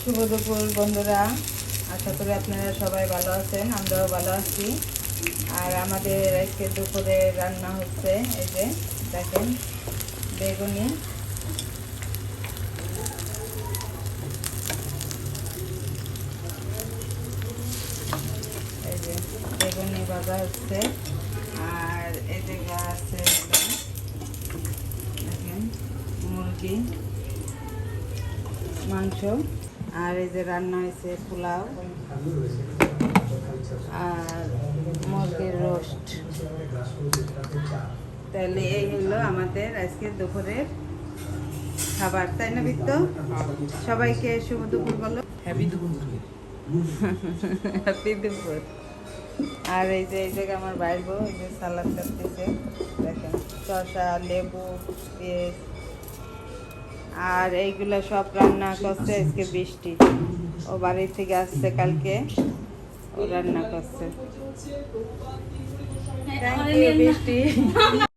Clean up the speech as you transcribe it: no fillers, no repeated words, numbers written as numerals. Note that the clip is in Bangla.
শুভ দুপুর বন্ধুরা, আশা করি আপনারা সবাই ভালো আছেন, আমরাও ভালো আছি। আর আমাদের আজকে দুপুরে রান্না হচ্ছে, এই যে দেখেন বেগুনি, এই যে বেগুনি ভাজা হচ্ছে। আর এই জায়গা আছে দেখেন মুরগি মাংস, আর এই যে রান্না হয়েছে পোলাও আর মুরগির রোস্ট। তাহলে এই হলো আমাদের আজকে দুপুরের খাবার, তাই না বিত্ত? সবাইকে শুভ দুপুর বলো। হ্যাপি দুপুর। হ্যাপি দুপুর। আর এই যে এই জায়গায় আমার বাইর বউ এই যে সালাদ কাটতেছে, দেখেন শসা, লেবু, পেঁয়াজ। আর এইগুলা সব রান্না করছে আজকে বৃষ্টি, ও বাড়ি থেকে আসছে কালকে, ও রান্না করছে। থ্যাংক ইউ বৃষ্টি।